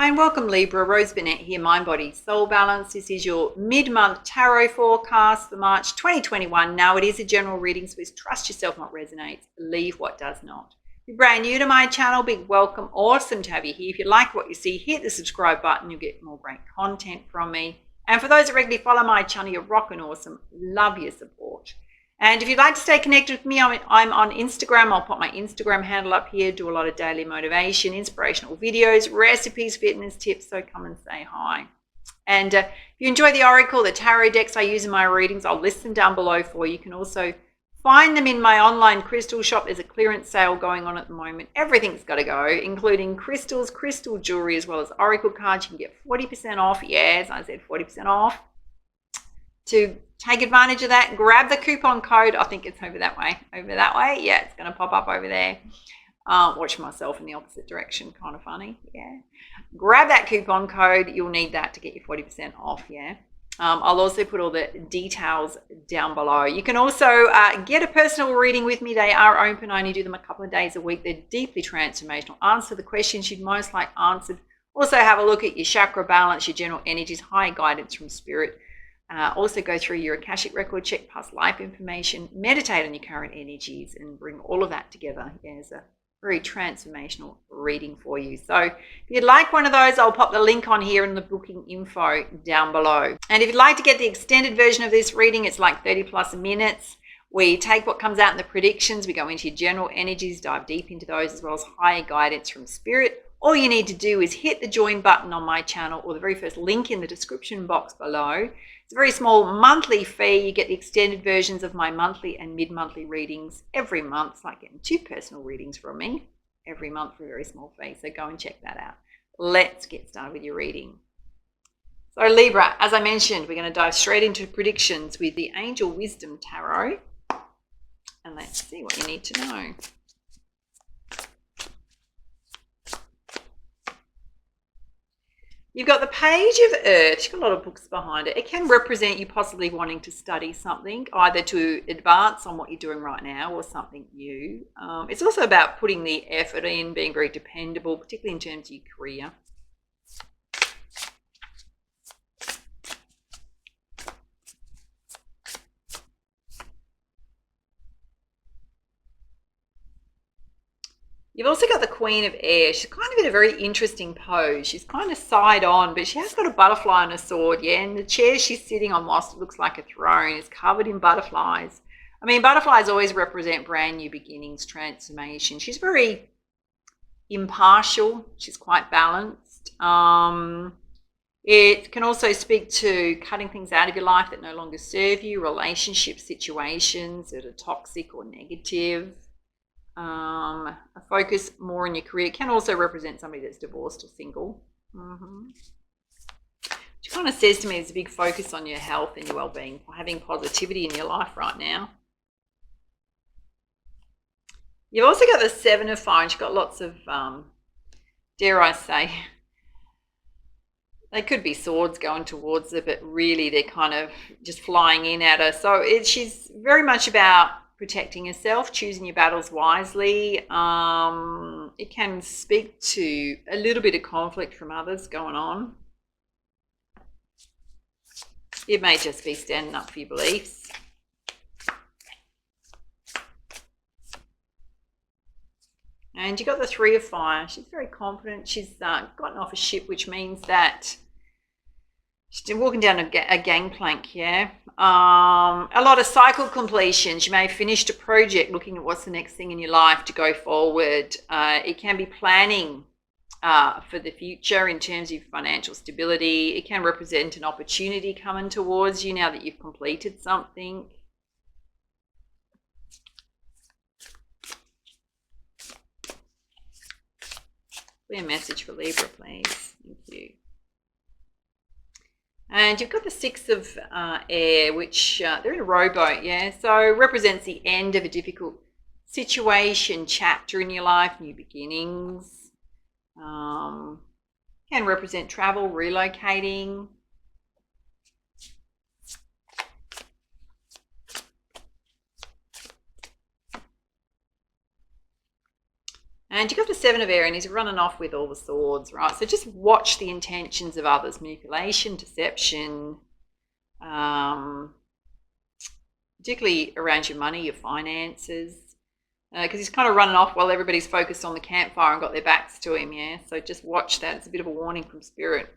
Hi and welcome Libra, Rose Burnett here, Mind, Body, Soul Balance. This is your mid-month tarot forecast for March 2021. Now it is a general reading, so trust yourself what resonates, leave what does not. If you're brand new to my channel, big welcome, awesome to have you here. If you like what you see, hit the subscribe button, you'll get more great content from me. And for those that regularly follow my channel, you're rocking awesome, love your support. And if you'd like to stay connected with me, I'm on Instagram. I'll put my Instagram handle up here, do a lot of daily motivation, inspirational videos, recipes, fitness tips, so come and say hi. And if you enjoy the oracle, the tarot decks I use in my readings, I'll list them down below for you. You can also find them in my online crystal shop. There's a clearance sale going on at the moment. Everything's got to go, including crystals, crystal jewelry, as well as oracle cards. You can get 40% off. Yes, I said 40% off. To take advantage of that, grab the coupon code. I think it's over that way. Yeah, it's going to pop up over there. Watch myself in the opposite direction. Kind of funny. Yeah. Grab that coupon code. You'll need that to get your 40% off. Yeah. I'll also put all the details down below. You can also get a personal reading with me. They are open. I only do them a couple of days a week. They're deeply transformational. Answer the questions you'd most like answered. Also have a look at your chakra balance, your general energies, high guidance from spirit. Also go through your Akashic record, check past life information, meditate on your current energies and bring all of that together. Yeah, it's a very transformational reading for you. So if you'd like one of those, I'll pop the link on here in the booking info down below. And if you'd like to get the extended version of this reading, it's like 30 plus minutes. We take what comes out in the predictions, we go into your general energies, dive deep into those, as well as higher guidance from spirit. All you need to do is hit the join button on my channel or the very first link in the description box below. It's a very small monthly fee. You get the extended versions of my monthly and mid-monthly readings every month. It's like getting 2 personal readings from me every month for a very small fee. So go and check that out. Let's get started with your reading. So Libra, as I mentioned, we're going to dive straight into predictions with the Angel Wisdom Tarot. And let's see what you need to know. You've got the Page of Earth. You've got a lot of books behind it. It can represent you possibly wanting to study something, either to advance on what you're doing right now or something new. It's also about putting the effort in, being very dependable, particularly in terms of your career. You've also got the Queen of Air. She's kind of in a very interesting pose. She's kind of side on, but she has got a butterfly and a sword, yeah? And the chair she's sitting on, whilst it looks like a throne, is covered in butterflies. I mean, butterflies always represent brand new beginnings, transformation. She's very impartial. She's quite balanced. It can also speak to cutting things out of your life that no longer serve you, relationship situations that are toxic or negative. A focus more on your career. It can also represent somebody that's divorced or single. She kind of says to me there's a big focus on your health and your well-being, having positivity in your life right now. You've also got the Seven of Fire. She's got lots of, dare I say, they could be swords going towards her, but really they're kind of just flying in at her. So she's very much about protecting yourself, choosing your battles wisely. It can speak to a little bit of conflict from others going on. It may just be standing up for your beliefs. And you've got the Three of Fire. She's very confident. She's gotten off a ship, which means that she's walking down a gangplank, yeah. A lot of cycle completions. You may have finished a project, looking at what's the next thing in your life to go forward. It can be planning for the future in terms of financial stability. It can represent an opportunity coming towards you now that you've completed something. Be a message for Libra, please. Thank you. And you've got the Six of Air, which they're in a rowboat, yeah? So represents the end of a difficult situation, chapter in your life, new beginnings. Can represent travel, relocating. And you've got the Seven of Air, and he's running off with all the swords, right? So just watch the intentions of others, manipulation, deception, particularly around your money, your finances, because he's kind of running off while everybody's focused on the campfire and got their backs to him, yeah? So just watch that. It's a bit of a warning from Spirit.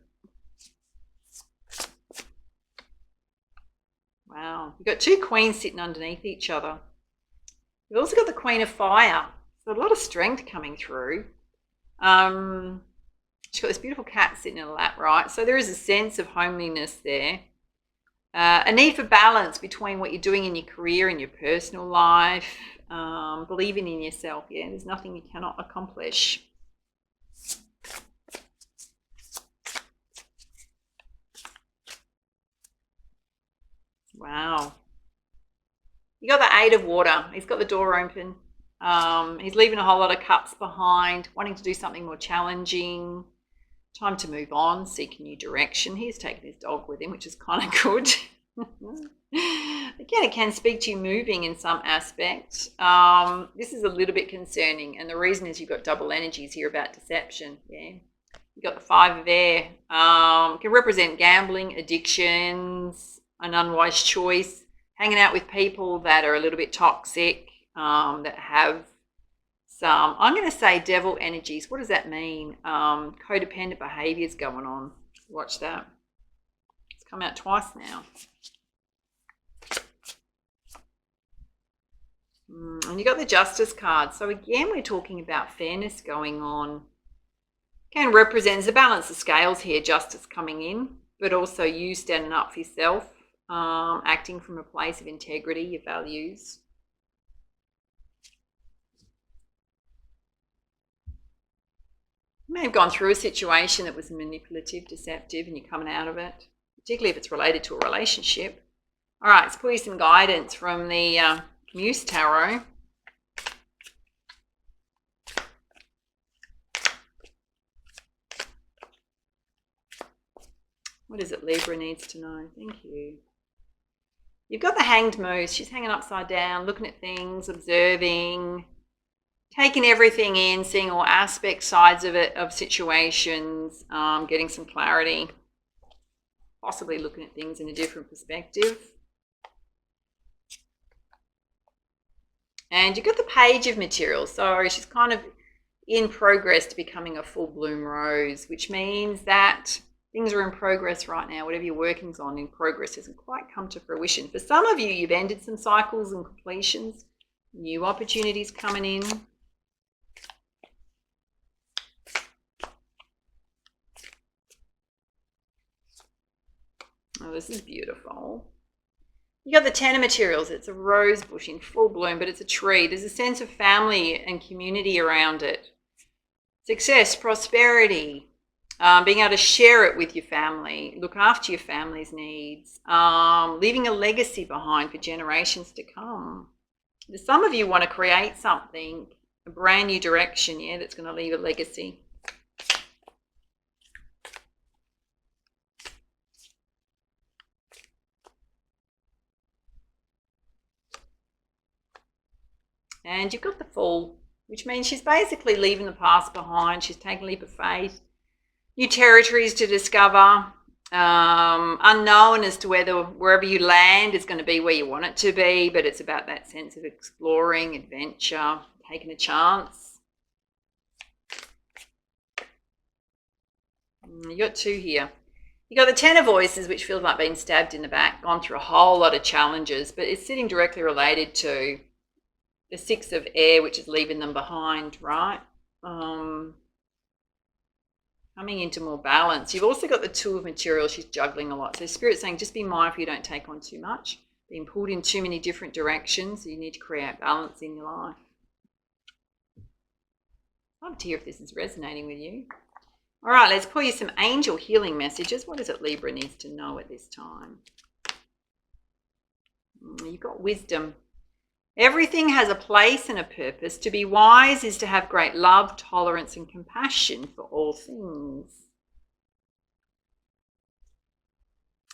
Wow. You've got two queens sitting underneath each other. You've also got the Queen of Fire. So a lot of strength coming through. She's got this beautiful cat sitting in her lap, right? So there is a sense of homeliness there. A need for balance between what you're doing in your career and your personal life. Believing in yourself, yeah? There's nothing you cannot accomplish. Wow. You got the Eight of Water. He's got the door open. He's leaving a whole lot of cups behind, wanting to do something more challenging. Time to move on, seek a new direction. He's taken his dog with him, which is kind of good. Again, it can speak to you moving in some aspect. This is a little bit concerning, and the reason is you've got double energies here about deception. Yeah, you've got the Five of Air. Can represent gambling, addictions, an unwise choice, hanging out with people that are a little bit toxic, that have some, I'm going to say, devil energies. What does that mean? Codependent behaviors going on. Watch that. It's come out twice now. And you got the Justice card. So again, we're talking about fairness going on. Can represent the balance of scales here, justice coming in, but also you standing up for yourself, acting from a place of integrity, your values. You may have gone through a situation that was manipulative, deceptive, and you're coming out of it, particularly if it's related to a relationship. All right, let's pull you some guidance from the Muse Tarot. What is it Libra needs to know? Thank you. You've got the Hanged Muse. She's hanging upside down, looking at things, observing, taking everything in, seeing all aspects, sides of it, of situations, getting some clarity, possibly looking at things in a different perspective. And you've got the Page of Materials. So she's kind of in progress to becoming a full bloom rose, which means that things are in progress right now. Whatever you're working on in progress hasn't quite come to fruition. For some of you, you've ended some cycles and completions, new opportunities coming in. Oh, this is beautiful. You got the Ten of Materials. It's a rose bush in full bloom, but it's a tree. There's a sense of family and community around it. Success, prosperity, being able to share it with your family, look after your family's needs, leaving a legacy behind for generations to come. Some of you want to create something, a brand new direction, yeah, that's going to leave a legacy. And you've got the Fool, which means she's basically leaving the past behind. She's taking a leap of faith, new territories to discover, unknown as to whether wherever you land is going to be where you want it to be, but it's about that sense of exploring, adventure, taking a chance. You got two here. You got the Ten of Voices, which feels like being stabbed in the back, gone through a whole lot of challenges, but it's sitting directly related to the Six of Air, which is leaving them behind, right? Coming into more balance. You've also got the Two of Materials. She's juggling a lot. So Spirit's saying just be mindful you don't take on too much. Being pulled in too many different directions. So you need to create balance in your life. I'd love to hear if this is resonating with you. All right, let's pull you some angel healing messages. What is it Libra needs to know at this time? You've got wisdom. Everything has a place and a purpose. To be wise is to have great love, tolerance, and compassion for all things.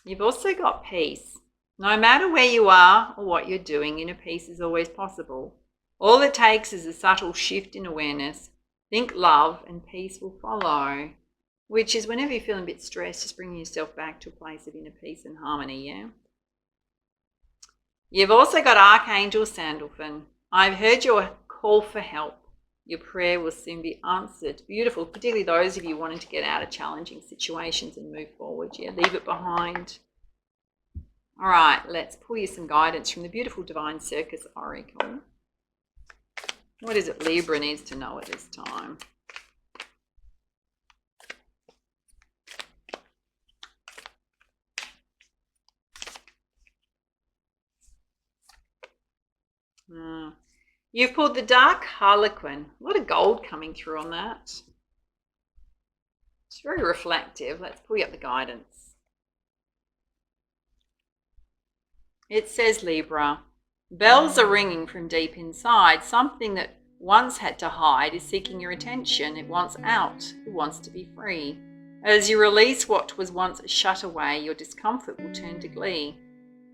You've also got peace. No matter where you are or what you're doing, inner peace is always possible. All it takes is a subtle shift in awareness, Think love and peace will follow, which is whenever you're feeling a bit stressed, just bringing yourself back to a place of inner peace and harmony, yeah? You've also got Archangel Sandalphon. I've heard your call for help. Your prayer will soon be answered. Beautiful, particularly those of you wanting to get out of challenging situations and move forward. Yeah, leave it behind. All right, let's pull you some guidance from the beautiful Divine Circus Oracle. What is it Libra needs to know at this time? You've pulled the Dark Harlequin. A lot of gold coming through on that. It's very reflective. Let's pull you up the guidance. It says, Libra, bells are ringing from deep inside. Something that once had to hide is seeking your attention. It wants out. It wants to be free. As you release what was once shut away, your discomfort will turn to glee.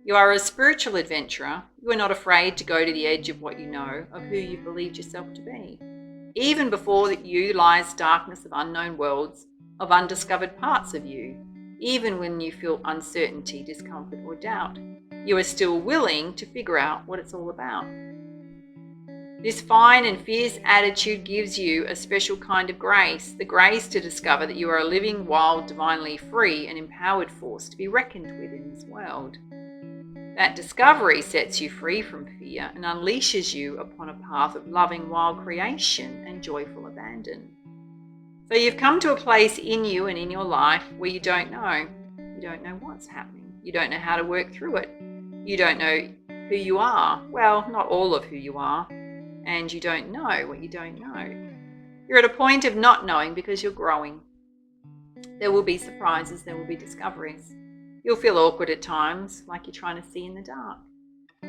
You are a spiritual adventurer. You are not afraid to go to the edge of what you know, of who you believed yourself to be. Even before you lies darkness of unknown worlds, of undiscovered parts of you. Even when you feel uncertainty, discomfort, or doubt, you are still willing to figure out what it's all about. This fine and fierce attitude gives you a special kind of grace, the grace to discover that you are a living, wild, divinely free and empowered force to be reckoned with in this world. That discovery sets you free from fear and unleashes you upon a path of loving wild creation and joyful abandon. So you've come to a place in you and in your life where you don't know. You don't know what's happening. You don't know how to work through it. You don't know who you are. Well, not all of who you are. And you don't know what you don't know. You're at a point of not knowing because you're growing. There will be surprises. There will be discoveries. You'll feel awkward at times, like you're trying to see in the dark.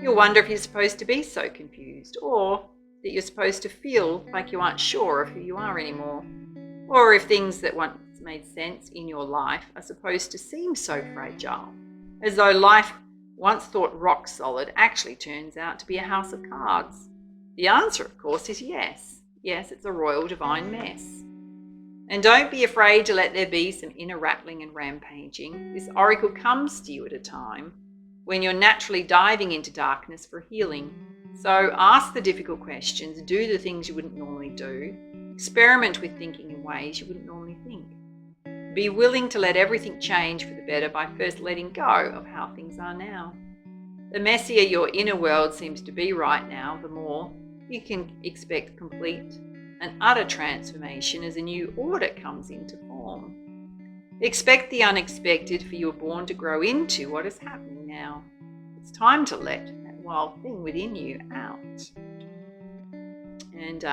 You'll wonder if you're supposed to be so confused, or that you're supposed to feel like you aren't sure of who you are anymore, or if things that once made sense in your life are supposed to seem so fragile, as though life once thought rock solid actually turns out to be a house of cards. The answer, of course, is yes. Yes, it's a royal divine mess. And don't be afraid to let there be some inner rattling and rampaging. This oracle comes to you at a time when you're naturally diving into darkness for healing. So ask the difficult questions, do the things you wouldn't normally do, experiment with thinking in ways you wouldn't normally think. Be willing to let everything change for the better by first letting go of how things are now. The messier your inner world seems to be right now, the more you can expect complete and utter transformation as a new order comes into form. Expect the unexpected, for you are born to grow into what is happening now. It's time to let that wild thing within you out. And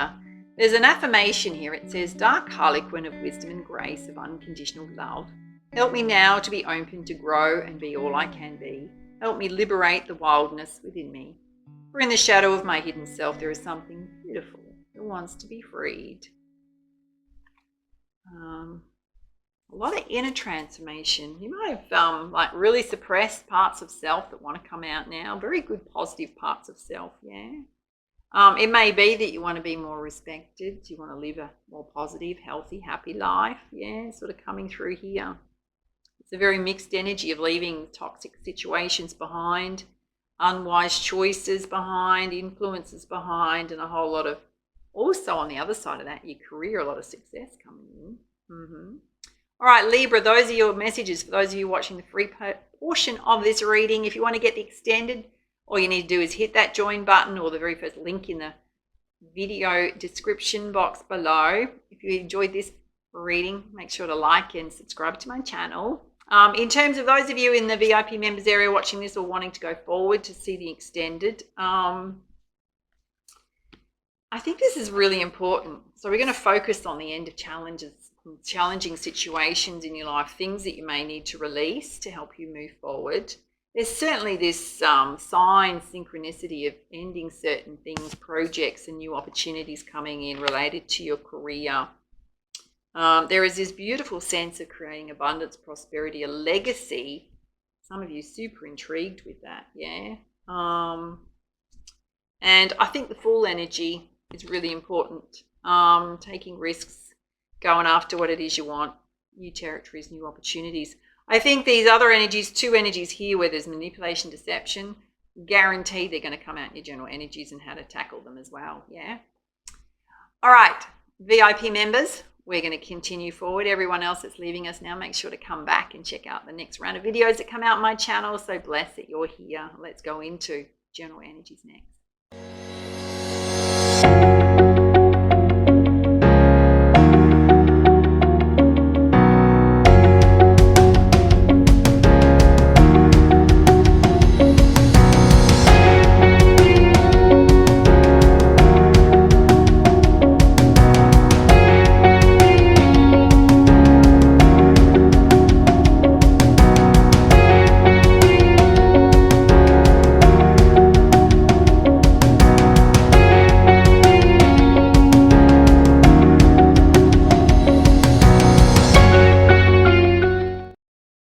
there's an affirmation here. It says, Dark Harlequin of wisdom and grace of unconditional love, help me now to be open to grow and be all I can be. Help me liberate the wildness within me. For in the shadow of my hidden self there is something beautiful that wants to be freed. A lot of inner transformation. You might have like really suppressed parts of self that want to come out now. Very good positive parts of self, yeah. It may be that you want to be more respected. You want to live a more positive, healthy, happy life, yeah, sort of coming through here. It's a very mixed energy of leaving toxic situations behind, unwise choices behind, influences behind, and a whole lot of, also on the other side of that, your career, a lot of success coming in. All right, Libra, those are your messages for those of you watching the free portion of this reading. If you want to get the extended, all you need to do is hit that join button or the very first link in the video description box below. If you enjoyed this reading, make sure to like and subscribe to my channel. In terms of those of you in the VIP members area watching this or wanting to go forward to see the extended, I think this is really important. So we're going to focus on the end of challenges, challenging situations in your life, things that you may need to release to help you move forward. There's certainly this sign, synchronicity of ending certain things, projects and new opportunities coming in related to your career. There is this beautiful sense of creating abundance, prosperity, a legacy. Some of you super intrigued with that, yeah. And I think the full energy is really important taking risks, going after what it is you want, new territories, new opportunities. I think these other energies, 2 energies here where there's manipulation, deception, guaranteed they're going to come out in your general energies and how to tackle them as well. Yeah. All right, VIP members, we're going to continue forward. Everyone else that's leaving us now, make sure to come back and check out the next round of videos that come out on my channel. So blessed that you're here. Let's go into general energies next.